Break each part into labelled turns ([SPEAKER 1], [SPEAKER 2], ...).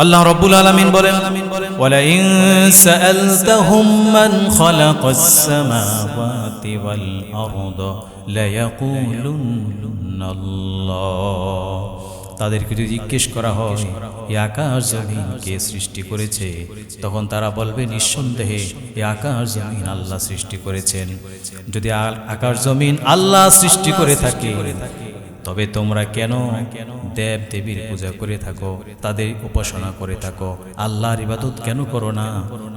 [SPEAKER 1] আল্লাহ রাব্বুল আলামিন বলেন ওয়ালা ইন সাআলতাহুম মান খালাকাস সামাওয়াতি ওয়াল আরদা লা ইয়াকুলুন্না আল্লাহ। তাদেরকে যদি জিজ্ঞেস করা হয় এই আকাশ জমিন কে সৃষ্টি করেছে, তখন তারা বলবে নিঃসন্দেহে এই আকাশ জমিন আল্লাহ সৃষ্টি করেছেন। যদি আকাশ জমিন আল্লাহ সৃষ্টি করে থাকে, তবে তোমরা কেন দেব দেবীর পূজা করে থাকো, তাদের উপাসনা করে থাকো? আল্লাহর ইবাদত কেন করো না?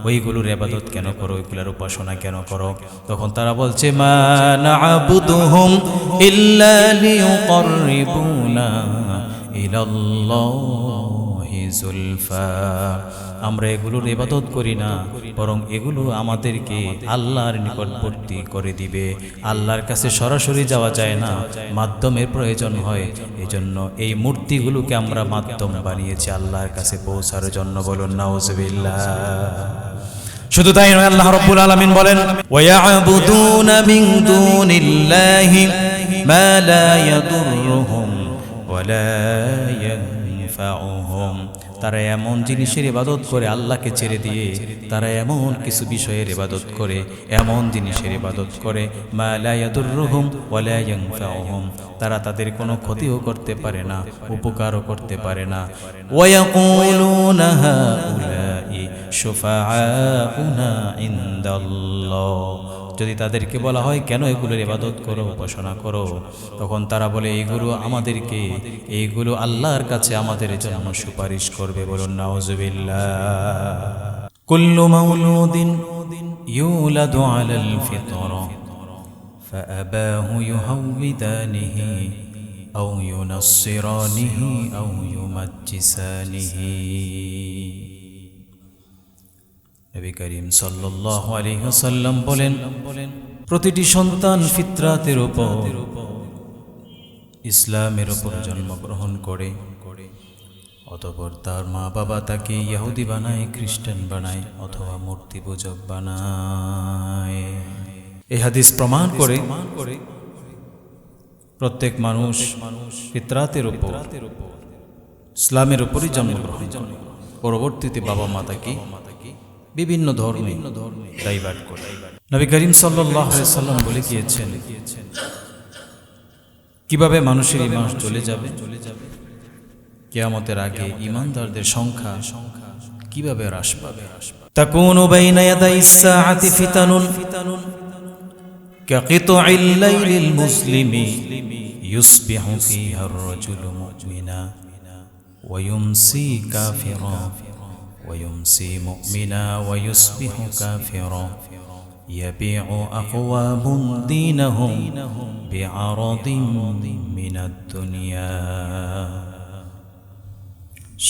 [SPEAKER 1] ওইগুলোর ইবাদত কেন করো? ওইগুলোর উপাসনা কেন করো? তখন তারা বলছে মা না'বুদুহুম ইল্লা লিয়ুকাররিবুনা ইলাল্লাহি যুলফা। আমরা এগুলোর ইবাদত করি না, বরং এগুলো আমাদেরকে আল্লাহর নিকটবর্তী করে দিবে। আল্লাহর কাছে সরাসরি যাওয়া যায় না, মাধ্যমের প্রয়োজন হয়। এজন্য এই মূর্তিগুলোকে আমরা মাধ্যম বানিয়েছি আল্লাহর কাছে পৌঁছার জন্য। বলুন নাউজুবিল্লাহ। শুধু তাই নয়, আল্লাহ রাব্বুল আলামিন বলেন ওয়ায়াবুদুনা মিন দুনিল্লাহি মা লা ইয়াদুররুহুম ওয়া লা ইয়ানফাউহুম। তারা এমন জিনিসের ইবাদত করে আল্লাহকে ছেড়ে দিয়ে, তারা এমন কিছু বিষয়ের ইবাদত করে, এমন জিনিসের ইবাদত করে মা লা ইয়াদুররুহুম ওয়া লা ইয়ানফাউহুম, তারা তাদের কোনো ক্ষতিও করতে পারে না, উপকারও করতে পারে না। ওয়া ইয়াকুলুনা হাউলাই শুফাআউনা ইনদাল্লাহ। যদি তাদেরকে বলা হয় কেন এগুলোর ইবাদত করো, উপাসনা করো, তখন তারা বলে এইগুলো আল্লাহর কাছে আমাদের জন্য সুপারিশ করবে। বলুন নাউজুবিল্লাহ। কুল্লু মাউলুদিন ইউলাদু আলাল ফিতরা ফাআবাহু ইউহাউবিদানিহি আও ইউনাসসিরানিহি আও ইউমাজ্জিসানিহি। নবী করিম সাল্লাল্লাহু আলাইহি ওয়াসাল্লাম বলেন, প্রতিটি সন্তান ফিতরাতের উপর, ইসলামের উপর জন্মগ্রহণ করে, অতঃপর তার মা বাবা তাকে ইহুদি বানায়, খ্রিস্টান বানায়, অথবা মূর্তি পূজক বানায়। এই হাদিস প্রমাণ করে প্রত্যেক মানুষ ফিতরাতের উপর, ইসলামের উপরই জন্মগ্রহণ করে। পরবর্তীতে বাবা মা তাকে বিভিন্ন ধর্মে ডাইভার্ট করে। নবী করিম সাল্লাল্লাহু আলাইহি ওয়াসাল্লাম বলে গিয়েছেন কিভাবে মানুষের ঈমান চলে যাবে, কিয়ামতের আগে ঈমানদারদের সংখ্যা কিভাবে হ্রাস পাবে। তাকুনু বাইনা ইয়াদাইস সাআতি ফিতানুন কাকিতউল লাইলিল মুসলিমি ইউসবিহু ফিহা আর-রাজুলু মুমিনা ওয়া ইউমসি কাফিরা ويمسي مؤمنا ويصبح كافرا يبيع أقوام دينهم بعرض من الدنيا।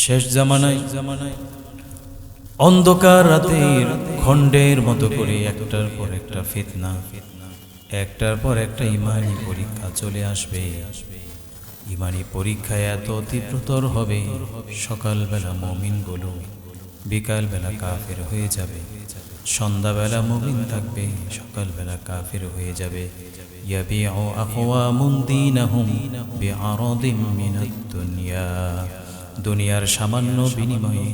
[SPEAKER 1] শেষ জামানায় অন্ধকার রাতের খণ্ডের মতো করে একটার পর একটা ফিতনা, একটার পর একটা ইমানি পরীক্ষা চলে আসবে। ইমানি পরীক্ষায় এত তীব্রতর হবে, সকালবেলা মুমিনগুলো বিকালবেলা কাফের হয়ে যাবে, সন্ধ্যাবেলা মুমিন থাকবে, সকালবেলা কাফের হয়ে যাবে। ইয়াবিউ আকওয়ামুন দীনাহুম বিআরাদিম মিনাদ দুনিয়া। দুনিয়ার সামান্য বিনিময়ে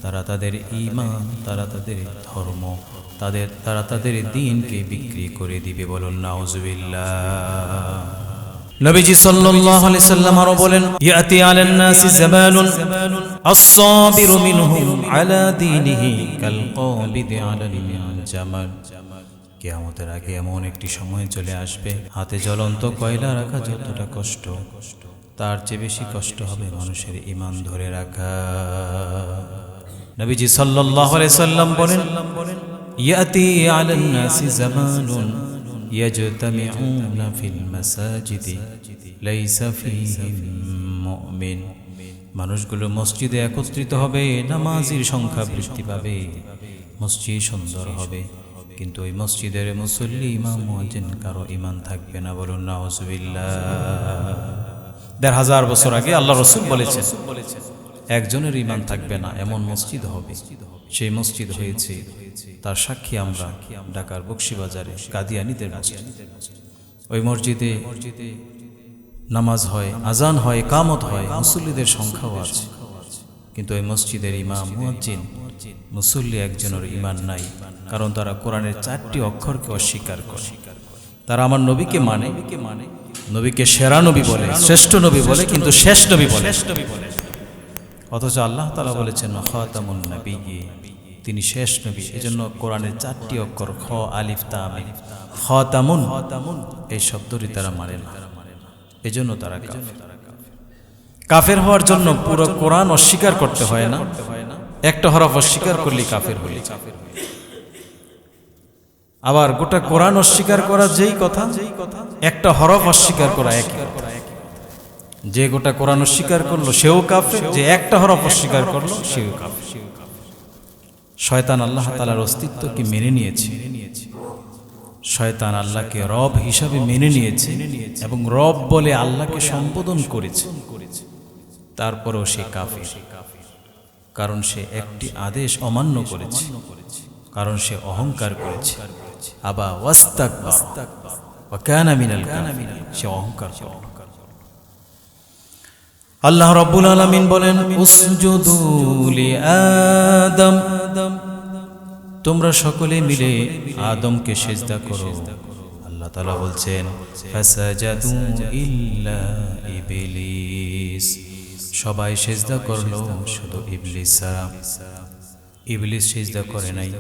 [SPEAKER 1] তারা তাদের ঈমান, তারা তাদের ধর্ম, তারা তাদের দ্বীনকে বিক্রি করে দিবে। বলুন নাউজুবিল্লাহ। নবীজি সাল্লাল্লাহু আলাইহি সাল্লাম আরো বলেন ইয়াতি আলান নাসি জামানুন আস-সাবিরু মিনহুম আলা দীনিহি কাল কাবিদি আলাল জামাল। কিয়ামতের আগে এমন একটি সময় চলে আসবে, হাতে জ্বলন্ত কয়লা রাখা যতটা কষ্ট, তার চেয়ে বেশি কষ্ট হবে মানুষের ঈমান ধরে রাখা। নবীজি সাল্লাল্লাহু আলাইহি সাল্লাম বলেন ইয়াতি আলান নাসি জামানুন ইয়াজতামিউনা ফিল মাসাজিদি লাইসা ফীহিম মুমিন। মানুষগুলো মসজিদে একত্রিত হবে, নামাজীর সংখ্যা বৃদ্ধি পাবে, মসজিদ সুন্দর হবে, কিন্তু ওই মসজিদের মুসল্লি, ইমাম, মুয়াজ্জিন কারো ঈমান থাকবে না। বলুন নাউজুবিল্লাহ। ১৫০০ বছর আগে আল্লাহ রাসূল বলেছেন একজনের ঈমান থাকবে না এমন মসজিদ হবে। সেই মসজিদ হয়েছে, তার সাক্ষী আমরা ঢাকার বকশীবাজারে কাদিয়ানীদের মসজিদ। ওই মসজিদে নামাজ হয়, আজান হয়, ইকামত হয়, মুসল্লিদের সংখ্যাও আছে। কিন্তু ওই মসজিদের ইমাম মুয়াজ্জিন মুসল্লি একজনের ঈমান নাই, কারণ তারা কোরআনের 4টি অক্ষরকে অস্বীকার করে। তারা আমার নবীকে মানে, নবীকে সেরা নবী বলে, শ্রেষ্ঠ নবী বলে, কিন্তু শেষ নবী বলে। অথচ আল্লাহ তাআলা বলেছেন খাতামুন নবিয়্যিন, তিনি শেষ নবী। এজন্য কোরআনের 4টি অক্ষর খ আলিফ তা মিম, খাতামুন, এই শব্দটি তারা মানে না, এজন্য তারা কাফের। কাফের হওয়ার জন্য পুরো কোরআন অস্বীকার করতে হয় না, একটা হরফ অস্বীকার করলে কাফের হলি। আবার গোটা কোরআন অস্বীকার করা যেই কথা, একটা হরফ অস্বীকার করা একই। যে গোটা কোরআন অস্বীকার করলো সেও কাফের, যে একটা হরফ অস্বীকার করলো সেও কাফের। শয়তান আল্লাহ তাআলার অস্তিত্বকে মেনে নিয়েছে, শয়তান আল্লাহকে রব হিসাবে মেনে নিয়েছে এবং রব বলে আল্লাহকে সম্বোধন করেছে। তারপরেও সে কাফের, কারণ সে একটি আদেশ অমান্য করেছে, কারণ সে অহংকার করেছে। আবা ওয়াস্তাকবার ওয়া কানা মিনাল কাফিরিন, সে অহংকার করল। আল্লাহ রাব্বুল আলামিন বলেন উসজুদু লিআদম, তোমরা সকলে মিলে আদমকে সিজদা করো। আল্লাহ তাআলা বলছেন ফাসাজাদু ইল্লা ইবলিস, সবাই সিজদা করলো শুধু ইবলিস ছাড়া। ইবলিস সিজদা করে নাই।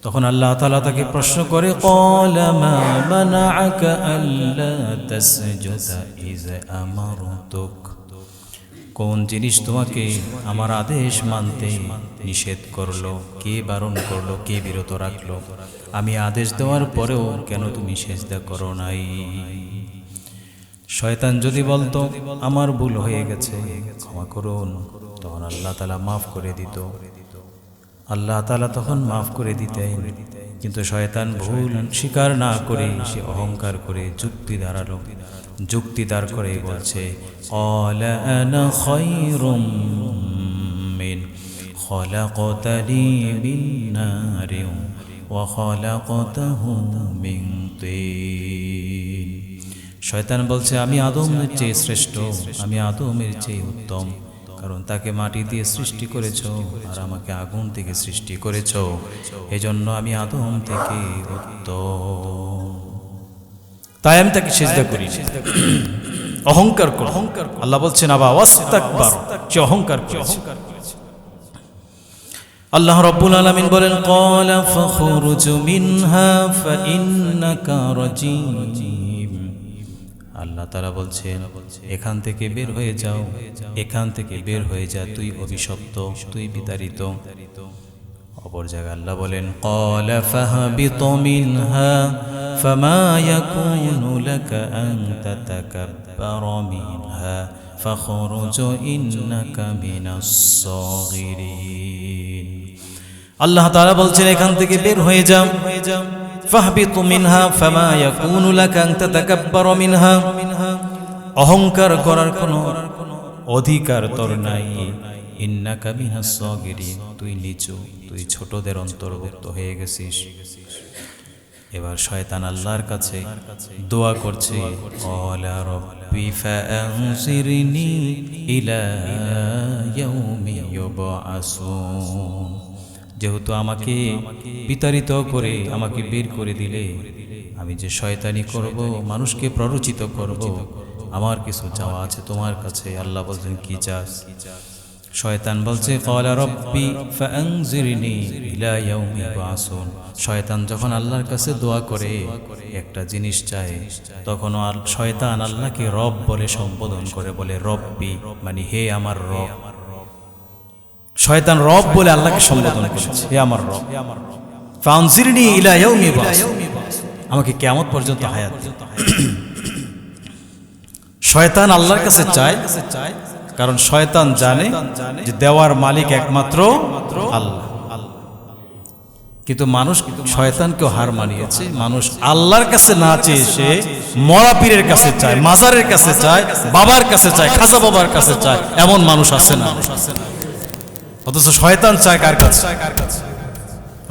[SPEAKER 1] তখন আল্লাহ তাআলা তাকে প্রশ্ন করে ক্বালা মা মানাআকা আল্লা তাসজুদা ইয আমারতুক, কোন জিনিস তোমাকে আমার আদেশ মানতে নিষেধ করলো, কে বারণ করলো, কে বিরত রাখলো? আমি আদেশ দেওয়ার পরেও কেন তুমি সিজদা করো নাই? শয়তান যদি বলতো আমার ভুল হয়ে গেছে, ক্ষমা করুন, তখন আল্লাহ তাআলা মাফ করে দিত। আল্লাহ তাআলা তখন মাফ করে দিতেন। কিন্তু শয়তান ভুল স্বীকার না করে সে অহংকার করে যুক্তি দাঁড়ালো। যুক্তি দাঁড় করে বলছে ক্বালা আনা খায়রুম মিন খালাকতানি মিন নারিন ওয়া খালাকতাহু মিন তিন। শয়তান বলছে আমি আদমের চেয়ে শ্রেষ্ঠ, আমি আদমের চেয়ে উত্তম, কারণ তাকে মাটি দিয়ে সৃষ্টি করেছো আর আমাকে আগুন থেকে সৃষ্টি করেছো, এজন্য আমি আদম থেকে উত্তম, তাই আমি তাকে সিজদা করি। অহংকার করে। আল্লাহ বলছেন আবা ওয়াস্তাকবার, সে অহংকার করেছে। আল্লাহ রাব্বুল আলামিন বলেন ক্বালা ফাখরুজ মিনহা ফাইন্নাকা রাজিম, আল্লাহ তাআলা বলছেন এখান থেকে বের হয়ে যাও, এখান থেকে বের হয়ে যা, তুই অভিশপ্ত, তুই বিতাড়িত। অপর জায়গায় আল্লাহ বলেন ক্বালা ফাহাবিতু মিনহা ফামা ইয়াকুনু লাকা আন তাতাকাব্বারা মিনহা ফাখরুজ ইন্নাকা মিনাস সাগিরিন। আল্লাহ তাআলা বলছেন এখান থেকে বের হয়ে যাও, ফাহবিতু মিনহা ফামা ইয়াকুনু লাকা আন তাতাকাব্বারা মিনহা, অহংকার করার কোনো অধিকার তোর নাই। ইন্নাকা মিনাস সাগিরিন, তুই নিচু, তুই ছোটদের অন্তর্ভুক্ত হয়ে গেছিস। এবার শয়তান আল্লাহর কাছে দোয়া করছে ক্বালা রাব্বি ফাআনজিরনি ইলা ইয়াউমি ইউবআসুন, যেহেতু আমাকে বিতাড়িত করে আমাকে বের করে দিলে, আমি যে শয়তানি করব, মানুষকে প্ররোচিত করব, আমার কিছু চাওয়া আছে তোমার কাছে। আল্লাহ বলছেন কি চাস? শয়তান বলছে ক্বালা রাব্বি ফাআনজিরনি ইলা ইয়াউমি ইউবআসুন। শয়তান যখন আল্লাহর কাছে দোয়া করে একটা জিনিস চায়, তখন শয়তান আল্লাহকে রব বলে সম্বোধন করে, বলে রব্বি, মানে হে আমার রব। শয়তান রব বলে আল্লাহকে সম্বোধন করেছে, হে আমার রব। ফাআনজিরনি ইলা ইয়াউমি ইউবআসুন, আমাকে কিয়ামত পর্যন্ত হায়াত দিন। শয়তান আল্লাহর কাছে চায়, কারণ শয়তান জানে যে দেওয়ার মালিক একমাত্র আল্লাহ। কিন্তু মানুষ শয়তানকেও হার মানিয়েছে। মানুষ আল্লাহর কাছে না চেয়ে সে মরা পীরের কাছে চায়, মাজারের কাছে চায়, বাবার কাছে চায়, খাজা বাবার কাছে চায়। এমন মানুষ আছে না? অথচ শয়তান চায় কার কাছে?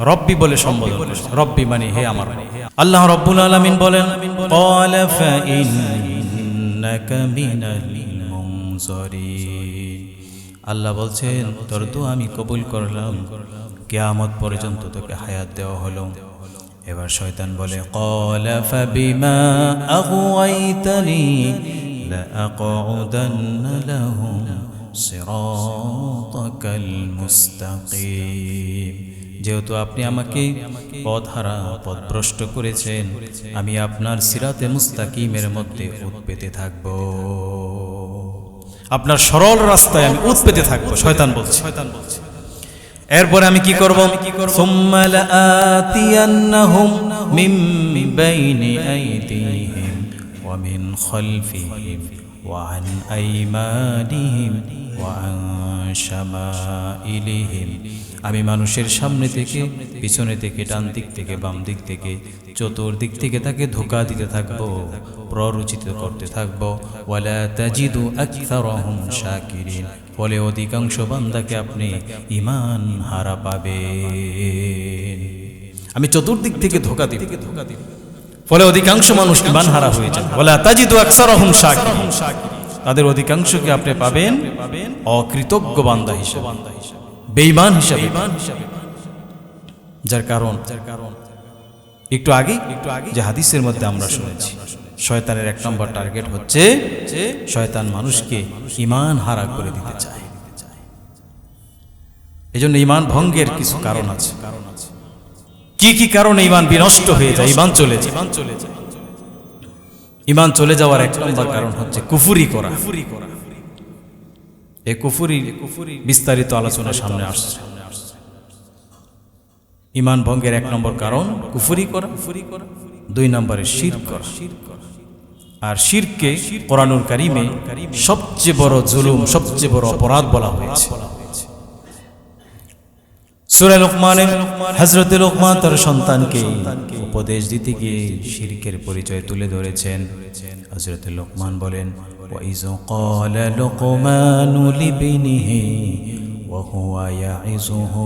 [SPEAKER 1] রব্বি বলে সম্বোধন করে। রব্বি মানে হে আমার। আল্লাহ রাব্বুল আলামিন বলেন ক্বালা ফাইন্নাকা মিনাল মুনজারিন, আল্লাহ বলছেন তোর দোয়া আমি কবুল করলাম, কিয়ামত পর্যন্ত তোকে হায়াত দেওয়া হলো। এবার শয়তান বলে ক্বালা ফাবিমা আগওয়াইতানি লাআকউদান্না লাহুম সিরাতাকাল মুস্তাকিম, যেহেতু আপনি আমাকে পথহারা পথভ্রষ্ট করেছেন, আমি আপনার সিরাতে মুস্তাকিমের মধ্যে উৎপেতে থাকব, আপনার সরল রাস্তায় আমি উৎপেতে থাকব। শয়তান বলছে। এরপরে আমি কি করব? সুম্মা লাআতিয়ান্নাহুম মিন বাইনি আইদিহিম ওয়া মিন খালফিহিম ওয়া আন আইমানিহিম ওয়া আন শামাইলিহিম, আমি মানুষের সামনে থেকে, পিছনে থেকে, ডান দিক থেকে, বাম দিক থেকে, চতুর্দিক থেকে তাকে ধোঁকা দিতে থাকবো, প্ররোচিত করতে থাকবো। ওয়ালা তাজিদু আকসারহুম শাকিরিন, ফলে অধিকাংশ বান্দাকে আপনি ঈমান হারা পাবেন। আমি চতুর্দিক থেকে ধোঁকা দিব, ফলে অধিকাংশ মানুষ ঈমান হারা হয়ে যাবে। ওয়ালা তাজিদু আকসারহুম শাকিরিন, তাদের অধিকাংশকে আপনি পাবেন অকৃতজ্ঞ বান্দা হিসেবে, বেঈমান হিসেবে। যার কারণ একটু আগে যে হাদিসের মধ্যে আমরা শুনেছি, শয়তানের 1 নম্বর টার্গেট হচ্ছে শয়তান মানুষকে ঈমান হারা করে দিতে চায়। এজন্য ঈমান ভঙ্গের কিছু কারণ আছে। কি কি কারণে ঈমান বিনষ্ট হয়ে যায়, ঈমান চলে যায়? ঈমান চলে যাওয়ার 1 নম্বর কারণ হচ্ছে কুফরি করা। এই কুফরি বিস্তারিত আলোচনা সামনে আসছে। ঈমান ভঙ্গের 1 নম্বর কারণ কুফরি করা, 2 নম্বরে শিরক করা। আর শিরককে কোরআনুল কারীমে সবচেয়ে বড় জুলুম, সবচেয়ে বড় অপরাধ বলা হয়েছে। সূরা লুকমানে হযরত লুকমান তার সন্তানকে উপদেশ দিতে গিয়ে শিরকের পরিচয় তুলে ধরেছেন। হযরত লুকমান বলেন, ওয়া ইয ক্বালা লুকমানু লিবনিহি ওয়া হুয়া ইয়াইযুহু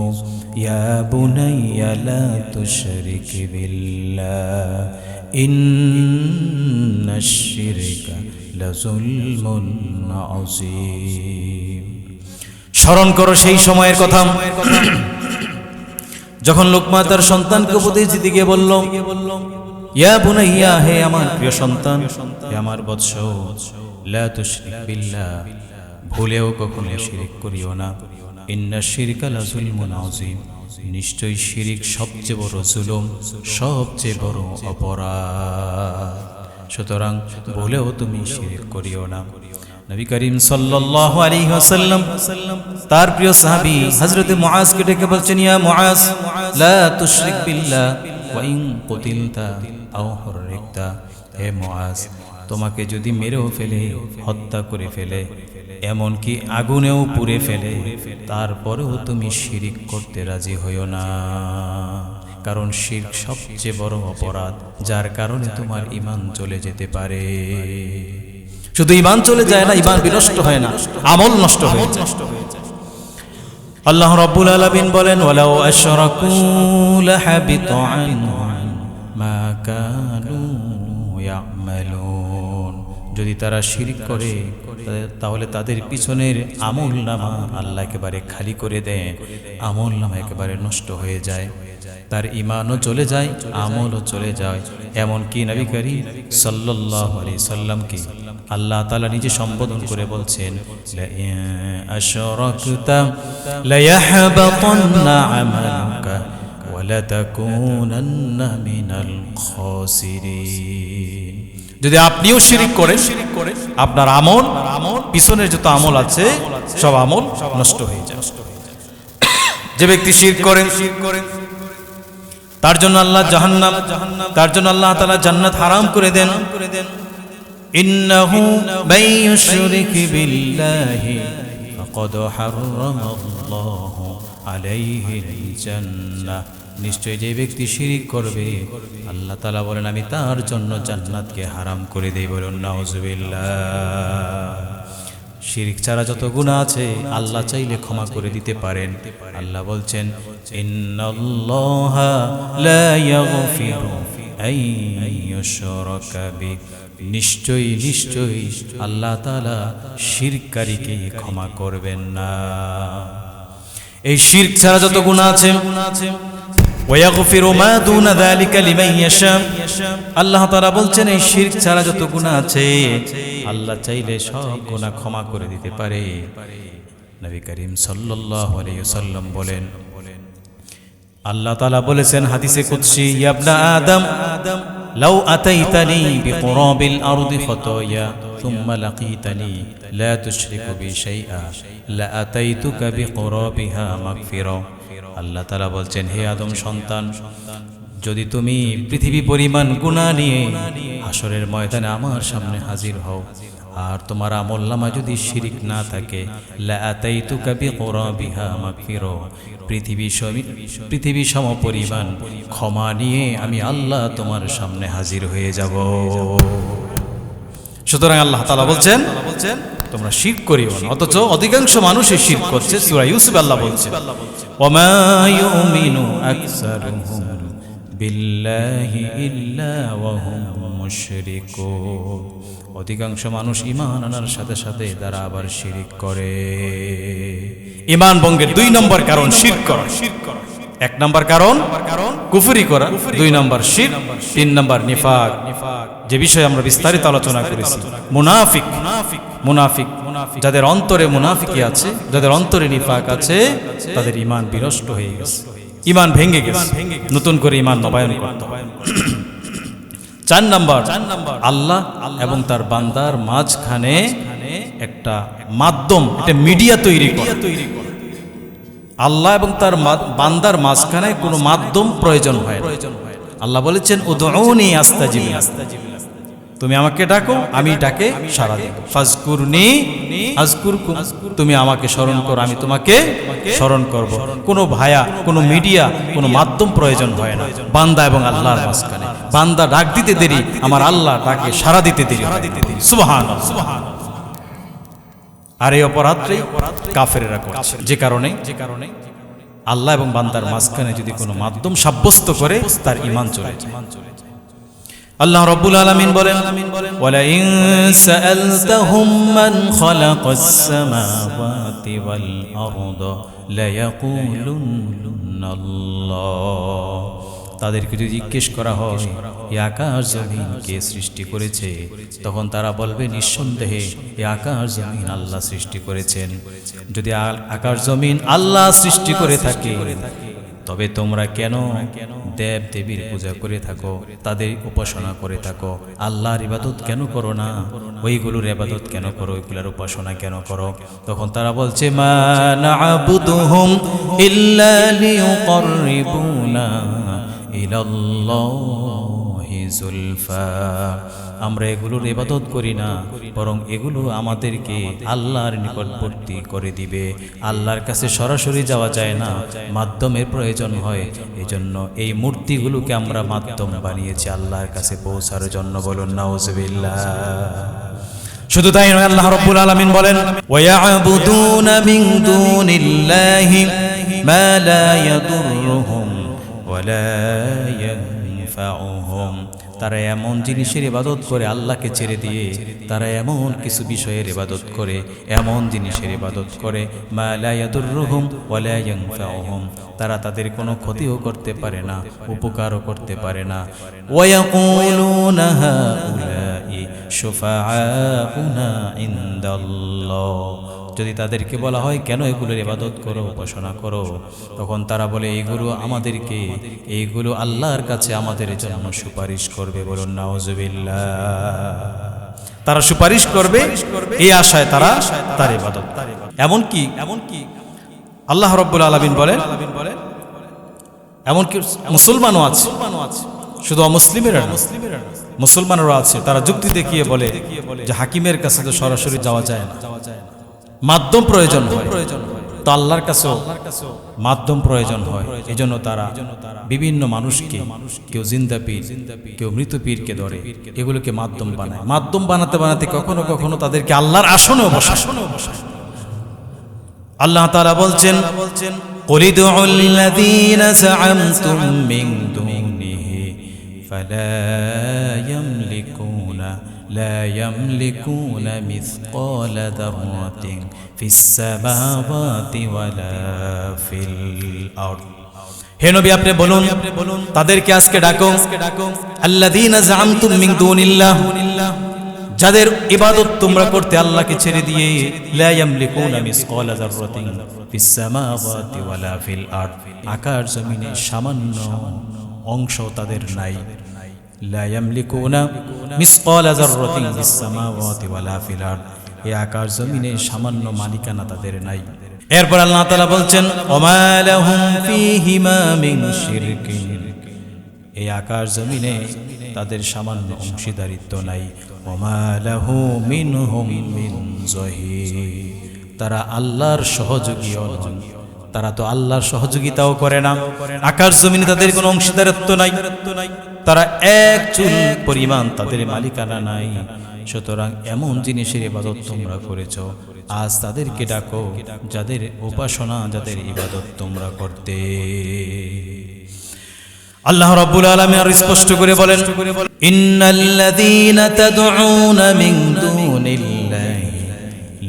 [SPEAKER 1] ইয়া বুনাইয়া লা তুশরিক বিল্লাহ ইন্নাশ শিরকা লাযুলমুন আযীম। স্মরণ করো সেই সময়ের কথা যখন লোকমান তার সন্তানকে উপদেশ দিতে গিয়ে বলল, ইয়া বুনাইয়া, হে আমার প্রিয় সন্তান, হে আমার বৎস, লা তুশরিক বিল্লাহ, ভুলেও কখনো শিরক করিও না। ইন্নাশ শিরকা লাযুলমুন আযীম, নিশ্চয়ই শিরক সবচেয়ে বড় জুলুম, সবচেয়ে বড় অপরাধ। সুতরাং ভুলেও তুমি শিরক করিও না। নবী করিম সাল্লাল্লাহু আলাইহি ওয়াসাল্লাম তার প্রিয় সাহাবী হযরত মুআজকে ডেকে বলছেন, ইয়া মুআজ, লা তুশরিক বিল্লাহ ওয়া ইন কুতিলতা আও হুররিকতা, হে মুআজ, তোমাকে যদি মেরেও ফেলে, হত্যা করে ফেলে, এমন কি আগুনেও পুড়ে ফেলে, তারপরেও তুমি শিরক করতে রাজি হইও না। কারণ শিরক সবচেয়ে বড় অপরাধ, যার কারণে তোমার ঈমান চলে যেতে পারে। শুধু ঈমান চলে যায় না, ঈমান বিনষ্ট হয় না, আমল নষ্ট হয়ে যায়। আল্লাহ রাব্বুল আলামিন বলেন, ওয়ালাউ আশরাকু লাহাবিতা আনহুম মা কানু ইয়ামালুন, যদি তারা শিরক করে তাহলে তাদের পিছনের আমলনামা আল্লাহ একেবারে খালি করে দেন, আমলনামা একেবারে নষ্ট হয়ে যায়, তার ঈমানও চলে যায়, আমলও চলে যায়। এমন কি নবী করিম সাল্লাল্লাহু আলাইহি সাল্লামকে আল্লাহ তাআলা নিজে সম্বোধন করে বলছেন, লা ইন আশরাকতা লা ইয়াহবাতান্না আমালুকা ওয়া লা তাকুনান্না মিনাল খাসিরিন, যদি আপনিও শিরক করেন, আপনার আমল, পিছনের যত আমল আছে সব আমল নষ্ট হয়ে যায়। যে ব্যক্তি শিরক করেন তার জন্য আল্লাহ জাহান্নাম, তার জন্য আল্লাহ তাআলা জান্নাত হারাম করে দেন। ইন্নাহু মান ইউশরিক বিল্লাহি ফাকাদ হারামাল্লাহু আলাইহিল জান্নাহ, নিশ্চয় যে ব্যক্তি শিরক করবে আল্লাহ তাআলা বলেন আমি তার জন্য জান্নাতকে হারাম করে দেই। বলুন নাউযুবিল্লাহ। শিরক ছাড়া যত গুনাহ আছে আল্লাহ চাইলে ক্ষমা করে দিতে পারেন। আল্লাহ বলছেন, ইন্নাল্লাহা লা ইয়াগফিরু আন ইউশরাকা বিহি নিশ্চয়ই নিশ্চয়ই আল্লাহ তাআলা শিরককারীকে ক্ষমা করবেন না। এই শিরক ছাড়া যত গুনাহ আছে, ওয়াগফিরু মা দুনা যালিকা লিমান ইয়াশা, আল্লাহ তাআলা বলছেন এই শিরক ছাড়া যত গুনাহ আছে আল্লাহ চাইলে সব গুনাহ ক্ষমা করে দিতে পারে। নবী করিম সাল্লাল্লাহু আলাইহি ওয়াসাল্লাম বলেন, আল্লাহ তাআলা বলেছেন হাদিসে কুদসি, ইয়া ইবনা আদম লাউ আতাইতানি বিকুরাবিল আরদি খাতায়া সুম্মা লাকিতানি লা তুশরিকু বি শাইআ লা আতাইতুকা বিকুরাবিহা মাগফিরা। আল্লাহ তাআলা বলছেন, হে আদম সন্তান, যদি তুমি পৃথিবী পরিমাণ গুনাহ নিয়ে হাসরের ময়দানে আমার সামনে হাজির হও আর তোমার আমলনামা যদি শিরিক না থাকে, লা আতাইতুকা বিকুরাবিহা মাগফিরা, পৃথিবী সম পরিমাণ ক্ষমা নিয়ে আমি আল্লাহ তোমার সামনে হাজির হয়ে যাব। সুতরাং আল্লাহ তাআলা বলছেন তোমরা শিরক করিও না, অথচ অধিকাংশ মানুষ এই শিরক করছে। সূরা ইউসুফ আল্লাহ বলছেন, ওয়ামা ইউমিনু আকসারুহুম বিল্লাহি ইল্লা ওয়া হুম মুশরিকুন, অধিকাংশ মানুষ ঈমান আনার সাথে সাথে তারা আবার শিরক করে। ঈমান ভঙ্গের 2 নম্বর কারণ শিরক করা। 1 নম্বর কারণ কুফরি করা, 2 নম্বর শিরক, 3 নম্বর নিফাক, যে বিষয়ে আমরা বিস্তারিত আলোচনা করেছি। মুনাফিক যাদের অন্তরে মুনাফিকি আছে, যাদের অন্তরে নিফাক আছে, তাদের ঈমান বিনষ্ট হয়ে গেছে, ঈমান ভেঙে গেছে, নতুন করে ঈমান নবায়ন করতে হয়। 4 নম্বর, আল্লাহ এবং তার বান্দার মাঝখানে একটা মাধ্যম, একটা মিডিয়া তৈরি করা। আল্লাহ এবং তার বান্দার মাঝখানে কোনো মাধ্যম প্রয়োজন হয় না। আল্লাহ বলেছেন, উদউনি আস্তাজিব লাকুম, তুমি আমাকে ডাকো আমি ডাকে সাড়া দেব। ফাজকুরনি আযকুরকুম, তুমি আমাকে স্মরণ করো আমি তোমাকে স্মরণ করব। কোনো ভায়া, কোনো মিডিয়া, কোনো মাধ্যম প্রয়োজন হয় না বান্দা এবং আল্লাহর মাঝখানে। বান্দা ডাক দিতে দেরি, আমার আল্লাহ ডাকে সাড়া দিতে দেরি। সুবহানাল্লাহ। আর এই অপরাধটি কাফেররা করছে, যে কারণে আল্লাহ এবং বান্দার মাঝখানে যদি কোনো মাধ্যম সাব্যস্ত করে তার ঈমান চলে যায়। আল্লাহ রাব্বুল আলামিন বলেন, ওয়ালা ইন সাআলতাহুম মান খালাকাস সামাওয়াতি ওয়াল আরদা লা ইয়াকুলুন্নাল্লাহ, তাদেরকে যদি জিজ্ঞেস করা হয় এই আকাশ জমিন কে সৃষ্টি করেছে, তখন তারা বলবে নিঃসন্দেহে এই আকাশ জমিন আল্লাহ সৃষ্টি করেছেন। যদি আকাশ জমিন আল্লাহ সৃষ্টি করে থাকে, তবে তোমরা কেন দেব দেবীর পূজা করে থাকো, তাদের উপাসনা করে থাকো? আল্লাহর ইবাদত কেন করো না? ওইগুলোর ইবাদত কেন করো? ওইগুলোর উপাসনা কেন করো? তখন তারা বলছে, মা না'বুদুহুম ইল্লা লিয়ুকাররিবুনা ইলাল্লাহি যুলফা, আমরা এগুলোর ইবাদত করি না, বরং এগুলো আমাদেরকে আল্লাহর নিকটবর্তী করে দিবে। আল্লাহর কাছে সরাসরি যাওয়া যায় না, মাধ্যমের প্রয়োজন হয়। এজন্য এই মূর্তিগুলোকে আমরা মাধ্যম বানিয়েছি আল্লাহর কাছে পৌঁছার জন্য। বলুন নাউজুবিল্লাহ। শুধু তাই নয়, আল্লাহ রাব্বুল আলামিন বলেন, ওয়ায়াবুদুনা মিন দুনিল্লাহি মা লা ইয়াদুররুহুম ওয়া লা ইয়ানফাউহুম, তারা এমন জিনিসের ইবাদত করে আল্লাহকে ছেড়ে দিয়ে, তারা এমন কিছু বিষয়ের ইবাদত করে, এমন জিনিসের ইবাদত করে, মা লা ইয়াদুররুহুম ওয়া লা ইয়ানফাউহুম, তারা তাদের কোনো ক্ষতিও করতে পারে না, উপকারও করতে পারে না। ওয়া ইয়াকুলুনা হাউলাই শুফাআউনা ইনদাল্লাহ, যদি তাদেরকে বলা হয় কেন এগুলোর ইবাদত করো, উপাসনা করো, তখন তারা বলে এইগুলো আল্লাহর কাছে আমাদের জন্য সুপারিশ করবে। বলুন নাউজুবিল্লাহ। তারা সুপারিশ করবে এই আশায় তারা তার ইবাদত। এমনকি আল্লাহ রাব্বুল আলামিন বলেন, এমনকি মুসলমানও আছে, শুধু অমুসলিমেরা না, মুসলমানেরও আছে। তারা যুক্তি দেখিয়ে বলে যে হাকিমের কাছে তো সরাসরি যাওয়া যায় না, মাধ্যম প্রয়োজন হয়। তো আল্লাহর কাছেও মাধ্যম প্রয়োজন হয়। এজন্য তারা বিভিন্ন মানুষকে, কেউ জিন্দা পীর, কেউ মৃত পীরকে ধরে, এগুলোকে মাধ্যম বানায়। মাধ্যম বানাতে বানাতে কখনো কখনো তাদেরকে আল্লাহর আসনেও বসায়। আল্লাহ তাআলা বলছেন, কুল ইদউল্লাযীনা যা'আমতুম মিন দুনিহি ফালা ইয়ামলিকুনা لا يملكون مثقال ذرة في السماوات ولا في الأرض হে নবী আপনি বলুন তাদেরকে আজকে ডাকো আল্লাযীনা জাআমতুম মিন দুনিল্লাহ যাদের ইবাদত তোমরা করতে আল্লাহকে ছেড়ে দিয়ে লা ইয়ামলিকুনা মিসকালা যাররাতিন ফিস সামাওয়াতি ওয়ালা ফিল আরদ আকাশ জমিনে সামান্য অংশ তাদের নাই লা ইয়ামলিকুনা মিসকালা যাররাতিন ফিস সামাওয়াতি ওয়ালা ফিল আরদ এই আকাশ জমিনে সামান্য মালিকানা তাদের নাই এরপর আল্লাহ তাআলা বলছেন ওমা লাহুম ফীহিমা মিন শিরকিন এই আকাশ জমিনে তাদের সামান্য অংশীদারিত্ব নাই ওমা লাহু মিনহুম মিন যহির তারা আল্লাহর সহযোগীও নন তারা তো আল্লাহর সহযোগিতাও করে না আকাশ জমিনে তাদের কোনো অংশীদারিত্ব নাই তারা এক চুল পরিমাণ তাদের মালিকানা নাই সুতরাং এমন জিনিসের ইবাদত তোমরা করেছো আজ তাদেরকে ডাকো যাদের উপাসনা যাদের ইবাদত তোমরা করতে আল্লাহ রাব্বুল আলামিন আর স্পষ্ট করে বলেন ইন্নাল্লাযীনা তাদউনা মিন দুনিল্লাহি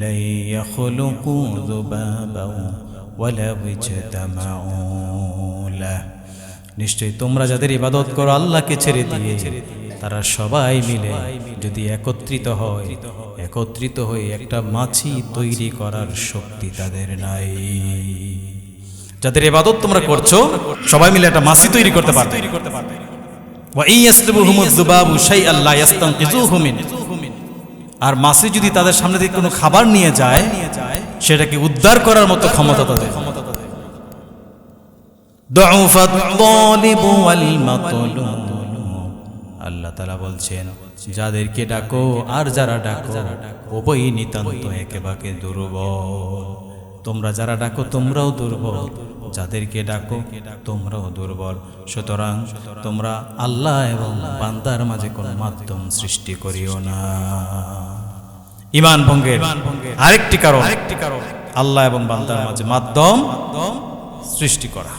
[SPEAKER 1] লা ইয়াখলুকু যুবাবাও ওয়ালা ইজতামাউ লাহ নিশ্চয়ই তোমরা যাদের ইবাদত করো আল্লাহকে ছেড়ে দিয়ে তারা সবাই মিলে যদি একত্রিত হয়ে একটা মাছি তৈরি করার শক্তি তাদের নাই যাদের ইবাদত তোমরা করছো সবাই মিলে একটা মাছি তৈরি করতে পারবে ওয়া ইয়াসলুবুহুমুয যুবাবু শাইআন লা ইস্তানকিযুহু মিন আর মাছি যদি তাদের সামনে থেকে কোনো খাবার নিয়ে যায় সেটাকে উদ্ধার করার মতো ক্ষমতা তাদের দুআফাত তালিবু ওয়াল মাতলুব আল্লাহ তাআলা বলছেন যাদেরকে ডাকো আর যারা ডাকো উভয়ই নিতান্ত একেবারে দুর্বল তোমরা যারা ডাকো তোমরাও দুর্বল যাদেরকে ডাকো তোমরাও দুর্বল সুতরাং তোমরা আল্লাহ এবং বান্দার মাঝে কোনো মাধ্যম সৃষ্টি করিও না ঈমান ভঙ্গের আরেকটি কারণ আল্লাহ এবং বান্দার মাঝে মাধ্যম সৃষ্টি করা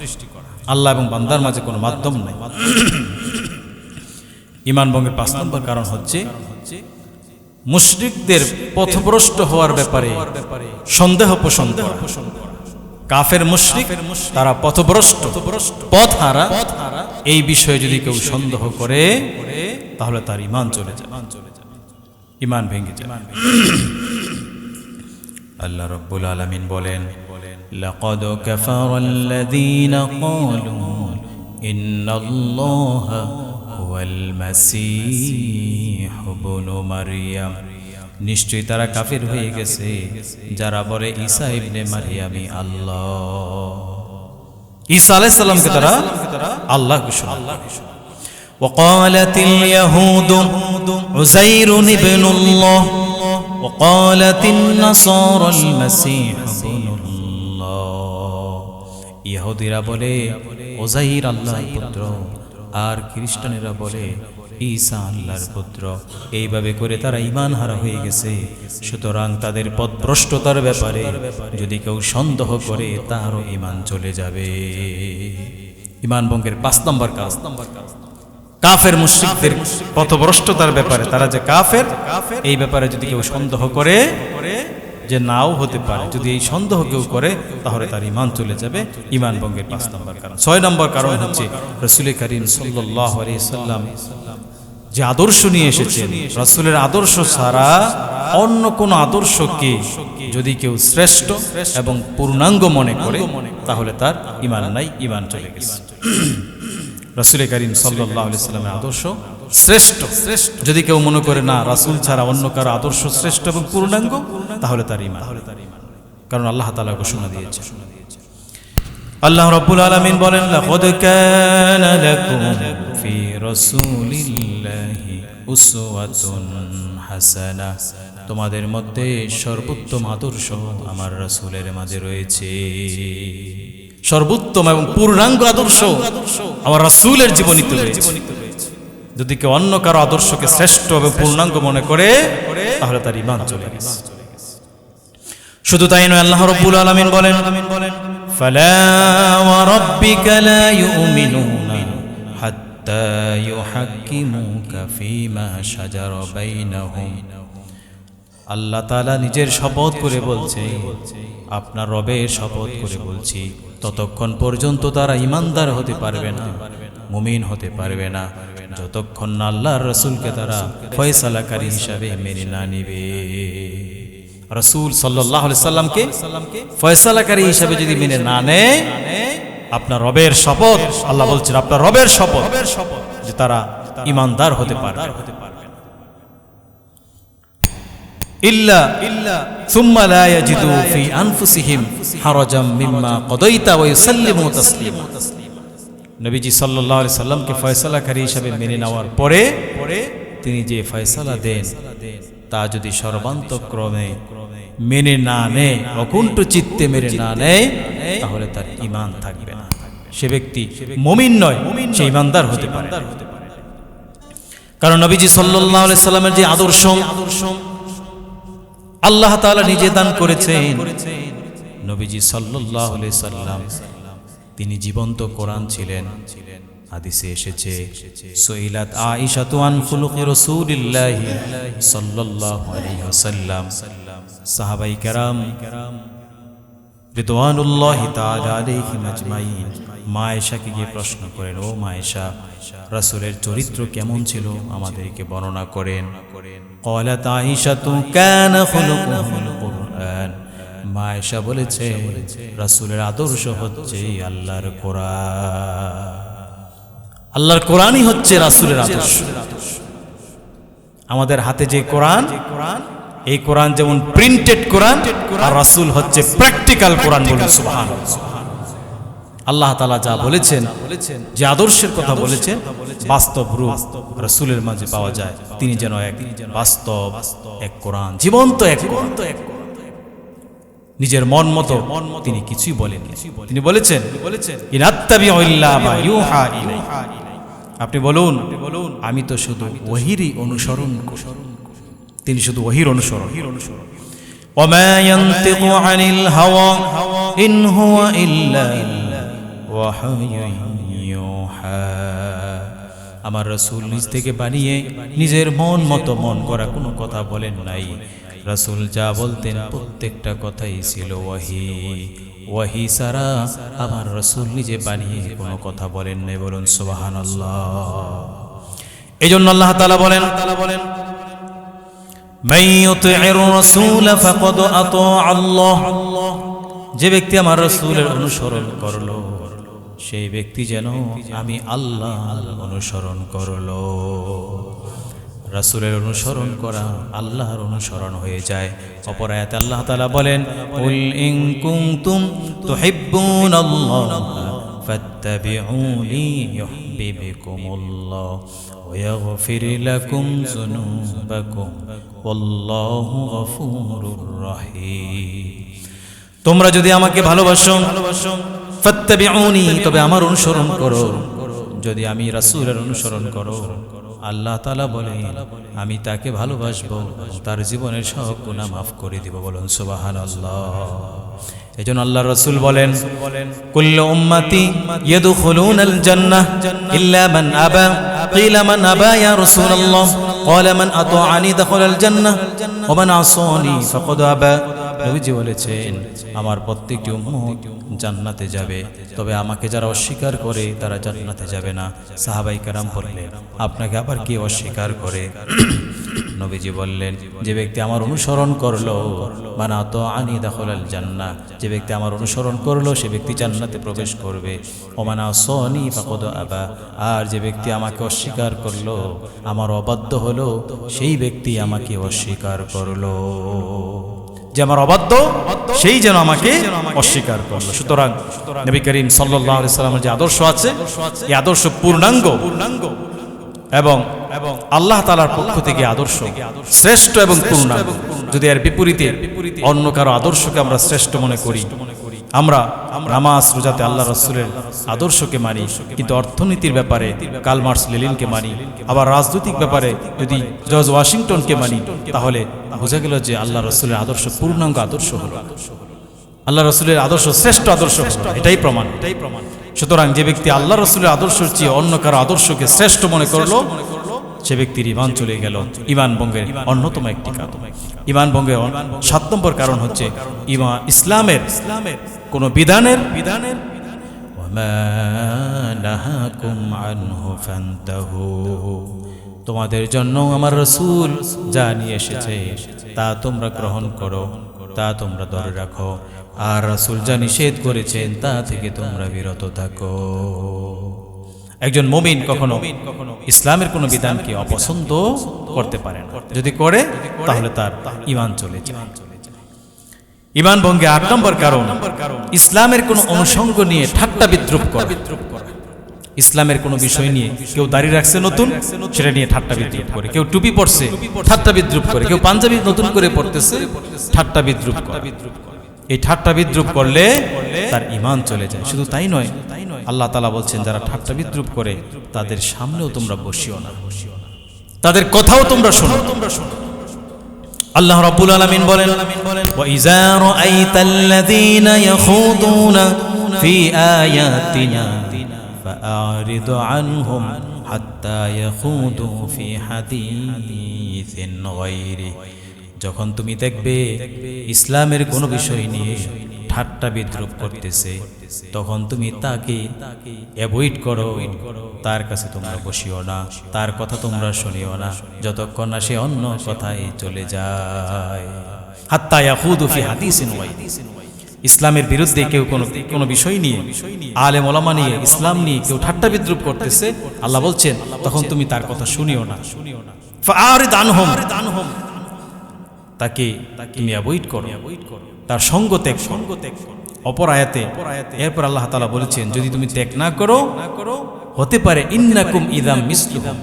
[SPEAKER 1] আল্লাহ এবং বান্দার মাঝে কোনো মাধ্যম নাই ঈমান ভঙ্গের ৫ নম্বর কারণ হচ্ছে মুশরিকদের পথভ্রষ্ট হওয়ার ব্যাপারে সন্দেহ পোষণ করা কাফের মুশরিক তারা পথভ্রষ্ট পথহারা এই বিষয়ে যদি কেউ সন্দেহ করে তাহলে তার ঈমান চলে যায় ঈমান ভেঙে যায় আল্লাহ রাব্বুল আলামিন বলেন লাকাদ কাফারাল্লাযীনা ক্বালু ইন্নাল্লাহা হুয়াল মাসীহ ইবনু মারইয়াম নিশ্চয়ই তারা কাফির হয়ে গেছে যারা বলে ঈসা ইবনে মারইয়ামই আল্লাহ ঈসা আলাইহিস সালামকে তারা আল্লাহ ঘোষণা করে وقالت اليهود عزير ابن الله وقالت النصارى المسيح ابن الله ইহুদিরা বলে উযাইর আল্লাহর পুত্র আর খ্রিস্টানেরা বলে ঈসা আল্লাহর পুত্র এইভাবে করে তারা ঈমান হারা হয়ে গেছে সুতরাং তাদের পথভ্রষ্টতার ব্যাপারে যদি কেউ সন্দেহ করে তারও ঈমান চলে যাবে ঈমান ভঙ্গের ৫ নম্বর কারণ কাফের মুশরিকদের পথভ্রষ্টতার ব্যাপারে তারা যে কাফের এই ব্যাপারে যদি কেউ সন্দেহ করে যে নাও হতে পারে যদি এই সন্দেহ কেউ করে তাহলে তার ঈমান চলে যাবে ঈমান ভঙ্গের ৫ নম্বর কারণ ৬ নম্বর কারণ হচ্ছে রাসূল করিম সাল্লাল্লাহু আলাইহি সাল্লাম যে আদর্শ নিয়ে এসেছেন রাসূলের আদর্শ ছাড়া অন্য কোন আদর্শকে যদি কেউ শ্রেষ্ঠ এবং পূর্ণাঙ্গ মনে করে তাহলে তার ঈমান নাই ঈমান চলে গেছে রাসূল করিম সাল্লাল্লাহু আলাইহি সাল্লামের আদর্শ শ্রেষ্ঠ যদি কেউ মনে করে না রাসূল ছাড়া অন্য কারো আদর্শ শ্রেষ্ঠ এবং পূর্ণাঙ্গ তাহলে তার ঈমান কারণ আল্লাহ তাআলা ঘোষণা দিয়েছে আল্লাহ রাব্বুল আলামিন বলেন লাকাদ কানা লাকুম ফি রাসূলিল্লাহি উসওয়াতুন হাসানাহ তোমাদের মধ্যে সর্বোত্তম আদর্শ আমার রাসূলের মাঝে রয়েছে সর্বোত্তম এবং পূর্ণাঙ্গ আদর্শ আমার রাসূলের জীবনীতে রয়েছে যদি কেউ অন্য কারো আদর্শকে শ্রেষ্ঠ এবং পূর্ণাঙ্গ মনে করে তাহলে তার ঈমান চলে গেছে শুধু তাই নয় আল্লাহ রাব্বুল আলামিন বলেন ফালা ওয়া রাব্বিকা লা ইউমিনুনা হাত্তা ইউহাক্কিমুকা ফীমা শাজারা বাইনাহুম। আল্লাহ তাআলা নিজের শপথ করে বলছে, আপনার রবের শপথ করে বলছি, ততক্ষণ পর্যন্ত তারা ঈমানদার হতে পারবে না, মুমিন হতে পারবে না, যতক্ষণ না আল্লাহর রাসূলকে তারা ফয়সালাকারী হিসাবে মেনে না নিবে। রাসূল সাল্লাল্লাহু আলাইহি সাল্লামকে ফয়সালাকারী হিসাবে যদি মেনে না নেয়, আপনার রবের শপথ, আল্লাহ বলছেন আপনার রবের শপথ যে তারা ঈমানদার হতে পারবে না। ইল্লা সুম্মা লা ইয়াজিদু ফি আনফুসিহিম হারাজাম মিম্মা কদাইতা ওয়া ইউসাল্লিমু তাসলিমা। নবীজি সাল্লাল্লাহু আলাইহি সাল্লামকে ফয়সালাকারী হিসাবে মেনে নেওয়ার পরে তিনি যে ফয়সালা দেন তা যদি সর্বান্তক্রমে মেনে না নেয়, অকুণ্ঠ চিত্তে মেনে না নেয়, তাহলে তার ঈমান থাকবে না, সে ব্যক্তি মুমিন নয়, সে ঈমানদার হতে পারে। কারণ নবীজি সাল্লাল্লাহু আলাইহি সাল্লামের যে আদর্শ আল্লাহ তাআলা নিজে দান করেছেন, নবীজি সাল্লাল্লাহু আলাইহি সাল্লাম তিনি জীবন্ত কোরআন ছিলেন। হাদিসে এসেছে, সুইলাত আয়েশা আন খুলুকি রাসূলিল্লাহি সাল্লাল্লাহু আলাইহি ওয়াসাল্লাম, সাহাবায়ে কেরাম রিদওয়ানুল্লাহি তাআলা আলাইহিম আজমাইন মা আয়েশাকে গিয়ে প্রশ্ন করেন, ও মা আয়েশা, রাসূলের চরিত্র কেমন ছিল আমাদেরকে বর্ণনা করেন। ক্বালাত আয়েশাতু কানা খুলুকুহুল কুরআন, মা আয়েশা বলেছে রাসূলের আদর্শ হচ্ছে আল্লাহর কোরআন, আল্লাহর কোরআনই হচ্ছে রাসূলের আদর্শ। আমাদের হাতে যে কোরআন, এই কোরআন যেমন প্রিন্টেড কোরআন, আর রাসূল হচ্ছে প্র্যাকটিক্যাল কোরআন। বলুন সুবহানাল্লাহ। আল্লাহ তাআলা যা বলেছেন, যে আদর্শের কথা বলেছেন, বাস্তব রূপ রাসূলের মাঝে পাওয়া যায়। তিনি যেন এক বাস্তব এক কোরআন, জীবন্ত এক কোরআন। নিজের মন মতো তিনি কিছুই বলেন, তিনি বলেছেন ইনাত্তাবিউ ইল্লা মা ইউহা ইলাইহি, আপনি বলুন আমি তো শুধু ওহীরই অনুসরণ করি। তিনি শুধু ওহীর অনুসরণ। ওমা ইয়ানতিকু আনিল হাওয়া ইন হুয়া ইল্লা ওয়াহয়ুন ইউহা। আমার রাসূল নিজ থেকে বানিয়ে নিজের মন মতো মন করা কোনো কথা বলেন নাই। রাসূল যা বলতেন প্রত্যেকটা কথাই ছিল ওয়াহী। ওয়াহী ছাড়া আমার রাসূল নিজে বানিয়ে কোনো কথা বলেন নাই। বলুন সুবহানাল্লাহ। এইজন্য আল্লাহ তাআলা বলেন, মান ইউতি'র রাসূল ফাকাদ আতা আল্লাহ, যে ব্যক্তি আমার রাসূলের অনুসরণ করলো সেই ব্যক্তি যেন আমি আল্লাহর অনুসরণ করলো। রাসূলের অনুসরণ করা আল্লাহর অনুসরণ হয়ে যায়। অপর আয়াতে আল্লাহ তাআলা বলেন, কুল ইন কুনতুম তুহিব্বুনাল্লাহ ফাত্তাবিউনি ইউহিব্বুকুমুল্লাহ ওয়া ইয়াগফির লাকুম যুনুবাকুম ওয়াল্লাহু গফুরুর রহিম। তোমরা যদি আমাকে ভালোবাসো, ফাত্তাবিউনি, তবে আমার অনুসরণ করো। যদি আমি রাসূলের অনুসরণ করো, আল্লাহ তাআলা বলেন আমি তাকে ভালোবাসবো, তার জীবনের সব গুনাহ মাফ করে দিব। বলুন সুবহানাল্লাহ। এজন্য আল্লাহর রাসূল বলেন, কুল্লু উম্মতি ইয়াদখুলুনাল জান্নাহ ইল্লা মান আবা। কিলা মান আবা ইয়া রাসূলুল্লাহ? ক্বালা মান আতাআনি দাখালাল জান্নাহ ওয়া মান আসানি ফাকাদ আবা। নবীজি বলেছেন আমার প্রত্যেকটি উম্মত জান্নাতে যাবে, তবে আমাকে যারা অস্বীকার করে তারা জান্নাতে যাবে না। সাহাবায়ে কেরাম বললেন, আপনাকে আবার কে অস্বীকার করে? নবীজি বললেন, যে ব্যক্তি আমার অনুসরণ করলো, মান আতাআনি দাখালাল জান্নাহ, যে ব্যক্তি আমার অনুসরণ করলো সে ব্যক্তি জান্নাতে প্রবেশ করবে। ওয়া মান আসানি ফাকাদ আবা, আর যে ব্যক্তি আমাকে অস্বীকার করলো, আমার অবাধ্য হলো, সেই ব্যক্তি আমাকে অস্বীকার করলো। যে আমার অবাধ্য সেই যেন আমাকে অস্বীকার করলো। সুতরাং নবী করিম সাল্লাল্লাহু আলাইহি সাল্লামের যে আদর্শ আছে, এই আদর্শ পূর্ণাঙ্গ এবং আল্লাহ তাআলার পক্ষ থেকে আদর্শ শ্রেষ্ঠ এবং পূর্ণাঙ্গ। যদি এর বিপরীতে অন্য কারো আদর্শকে আমরা শ্রেষ্ঠ মনে করি, আমরা নামাজ রোজাতে আল্লাহ রাসূলের আদর্শকে মানি, কিন্তু অর্থনীতির ব্যাপারে কার্ল মার্কস লেনিনকে মানি, আবার রাজনৈতিক ব্যাপারে যদি জর্জ ওয়াশিংটনকে মানি, তাহলে বোঝা গেল যে আল্লাহ রাসূলের আদর্শ পূর্ণাঙ্গ আদর্শ হলো। আল্লাহ রসুলের আদর্শ শ্রেষ্ঠ আদর্শ, এটাই প্রমাণ। সুতরাং যে ব্যক্তি আল্লাহ রসুলের আদর্শের চেয়ে অন্য কারো আদর্শকে শ্রেষ্ঠ মনে করলো, সে ব্যক্তির ঈমান চলে গেল। ঈমান ভঙ্গের অন্যতম একটি কারণ। ঈমান ভঙ্গের 7 নম্বর কারণ হচ্ছে ইসলামের কোন বিধানের তোমাদের জন্য আমার রাসূল যা নিয়ে এসেছে তা তোমরা গ্রহণ করো, তা তোমরা ধরে রাখো, আর রাসূল যা নিষেধ করেছেন তা থেকে তোমরা বিরত থাকো। একজন মুমিন কখনো ইসলামের কোনো বিধানকে অপছন্দ করতে পারে না, যদি করে তাহলে তার ঈমান চলে যায়। ঈমান ভঙ্গে 8 নম্বর কারণ ইসলামের কোনো অনুষঙ্গ নিয়ে ঠাট্টা বিদ্রূপ করা। ইসলামের কোনো বিষয় নিয়ে কেউ দাঁড়িয়ে রাখছে নতুন, সেটা নিয়ে ঠাট্টা বিদ্রূপ করে, কেউ টুপি পরছে ঠাট্টা বিদ্রূপ করে, কেউ পাঞ্জাবি নতুন করে পরতেছে ঠাট্টা বিদ্রূপ করে। এই ঠাট্টা বিদ্রূপ করলে তার ঈমান চলে যায়। শুধু তাই নয়, আল্লাহ তাআলা বলছেন যারা ঠাট্টা বিদ্রূপ করে তাদের সামনেও তোমরা বসিও না, তাদের কথাও তোমরা শোনো। আল্লাহ রাব্বুল আলামিন বলেন, ওয়া ইযা রাআইতাল্লাযীনা ইয়াখুদুনা ফি আয়াতিনা ফাআরিদ আনহুম হাত্তা ইয়াখুদু ফি হাদীসিন গায়রি। যখন তুমি দেখবে ইসলামের কোনো বিষয় নিয়ে ঠাট্টা বিদ্রূপ করতেছে, তখন তুমি তাকে অ্যাভয়েড করো, তার কাছে তোমরা বসিও না, তার কথা তোমরা শুনিও না, যতক্ষণ না সে অন্য কথায় চলে যায়। হাত্তা ইয়াখুদু ফি হাদীসিন গায়রি। ইসলামের বিরুদ্ধে কেউ কোনো বিষয় নিয়ে, আলেম ওলামা নিয়ে, ইসলাম নিয়ে কেউ ঠাট্টা বিদ্রূপ করতেছে, আল্লাহ বলছেন তখন তুমি তার কথা শুনিও না। ফাআরিদ আনহুম, তাকে তুমি অ্যাভয়েড করো, তার সঙ্গ ত্যাগ করো। অপর আয়াতে এরপর আল্লাহ তাআলা বলেছেন যদি তুমি ত্যাগ না করো, হতে পারে ইন্নাকুম ইযাম মিসলুহুম,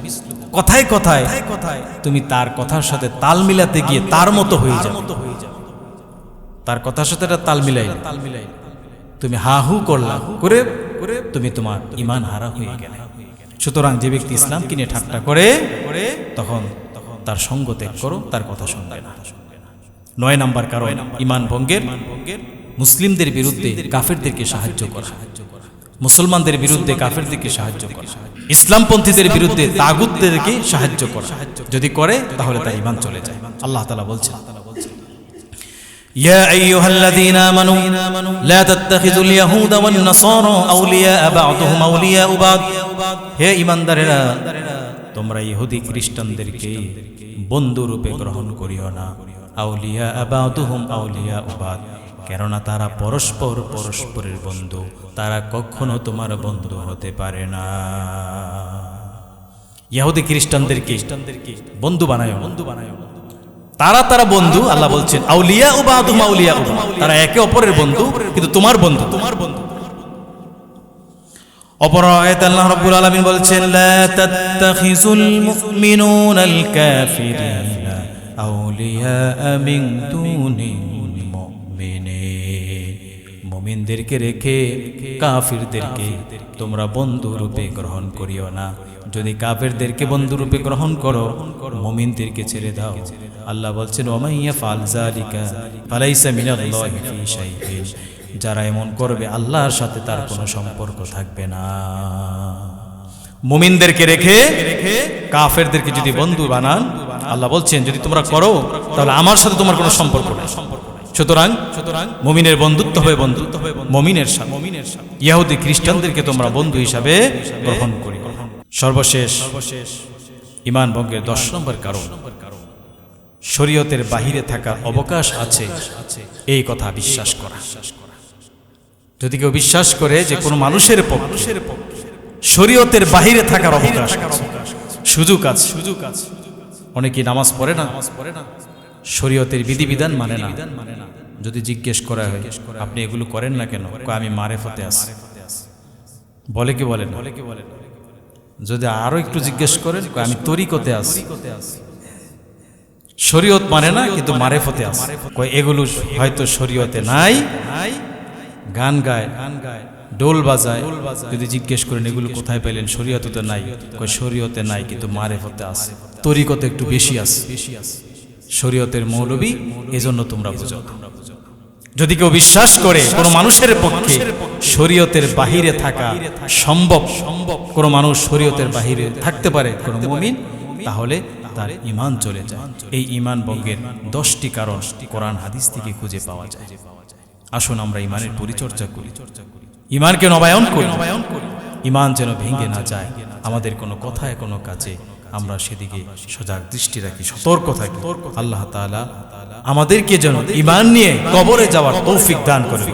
[SPEAKER 1] কথায় কথায় তুমি তার কথার সাথে তাল মিলাতে গিয়ে তার মতো হয়ে যাবে। তার কথার সাথে তাল মিলাই তুমি হা হু করলা, করে তুমি তোমার ঈমান হারা হয়ে গেলে। সুতরাং যে ব্যক্তি ইসলামকে নিয়ে ঠাট্টা করে তখন তার সঙ্গ ত্যাগ করো, তার কথা শুনবে না। 9 নম্বর কারণ ঈমান ভঙ্গের মুসলিমদের বিরুদ্ধে কাফেরদেরকে সাহায্য করা, মুসলমানদের বিরুদ্ধে কাফেরদেরকে সাহায্য করা, ইসলামপন্থীদের বিরুদ্ধে তাগুতদেরকে সাহায্য করা। যদি করে তাহলে তার ঈমান চলে যায়। আল্লাহ তাআলা বলছেন, ইয়া আইয়ুহাল্লাযীনা আমানু লা তাত্তাখিযুল ইয়াহুদা ওয়ান নাসারা আউলিয়া বা'দুহুম আউলিয়া বা'দ। হে ঈমানদারেরা, তোমরা ইহুদি খ্রিস্টানদেরকে বন্ধু রূপে গ্রহণ করিও না। আউলিয়া বা'দুহুম আউলিয়া বা'দ, কেননা তারা পরস্পর পরস্পরের বন্ধু, তারা কখনো তোমার বন্ধু হতে পারে না। ইহুদি খ্রিস্টানদেরকে বন্ধু বানায়, তারা বন্ধু। আল্লাহ বলছেন আউলিয়া বা'দুহুম আউলিয়া বা'দ, তারা একে অপরের বন্ধু কিন্তু তোমার বন্ধু। অপর আয়াতে আল্লাহ রাব্বুল আলামিন বলছেন লা তাত্তাখিযুল মুমিনুনাল কাফিরিনা আউলিয়া মিন দুনিল মুমিনিন। মুমিনদেরকে রেখে কাফিরদেরকে তোমরা বন্ধু রূপে গ্রহণ করিও না। যদি কাফিরদেরকে বন্ধু রূপে গ্রহণ করো, মুমিনদেরকে ছেড়ে দাও। আল্লাহ বলছেন ওয়া মান ইয়াফআল যালিকা ফালাইসা মিনাল্লাহি ফি শাইইন। যারা এমন করবে আল্লাহর সাথে তার কোনো সম্পর্ক থাকবে না। মুমিনদেরকে রেখে কাফেরদেরকে যদি বন্ধু বানান, আল্লাহ বলছেন যদি তোমরা করো তাহলে আমার সাথে তোমার কোনো সম্পর্ক নেই। সুতরাং মুমিনের বন্ধুত্ব হবে মুমিনের সাথে। ইহুদি খ্রিস্টানদেরকে তোমরা বন্ধু হিসাবে গ্রহণ করি। সর্বশেষ ঈমান ভঙ্গের 10 নম্বর কারণ শরীয়তের বাহিরে থাকার অবকাশ আছে এই কথা বিশ্বাস করা। যদি কেউ বিশ্বাস করে যে কোনো মানুষের পক্ষে শরীয়তের বাহিরে থাকার অবকাশ আছে, সুযোগ আছে। অনেকেই নামাজ পড়ে না, শরীয়তের বিধিবিধান মানে না। যদি জিজ্ঞেস করা হয় আপনি এগুলো করেন না কেন, আমি মারেফতে আছি। বলে কি বলেন? যদি আরো একটু জিজ্ঞেস করেন আমি তরিকতে আছি। শরীয়ত মানে না কিন্তু মারেফতে আছে। এগুলো হয়তো শরীয়তে নাই। গান গায়, ডোল বাজায়, যদি জিজ্ঞেস করেন এগুলো কোথায় পেলেন, শরীয়তে তো নাই। শরীয়তে নাই কিন্তু মারেফতে আছে, তরিকতে একটু বেশি আছে। শরীয়তের মৌলবী, এজন্য তোমরা বুঝো। যদি কেউ বিশ্বাস করে কোনো মানুষের পক্ষে শরীয়তের বাহিরে থাকা সম্ভব, কোনো মানুষ শরীয়তের বাহিরে থাকতে পারে কোনো মুমিন, তাহলে তার ঈমান চলে যায়। এই ঈমান ভঙ্গের 10টি কারণ কোরআন হাদিস থেকে খুঁজে পাওয়া যায়। আসুন আমরা ঈমানের পরিচর্যা করি, ঈমানকে নবায়ন করি, ঈমান যেন ভেঙে না যায়। আমাদের কোনো কথায় কোনো কাজে আমরা সেদিকে সজাগ দৃষ্টি রাখি, সতর্ক থাকি। আল্লাহ তাআলা আমাদেরকে যেন ঈমান নিয়ে কবরে যাওয়ার তৌফিক দান করে।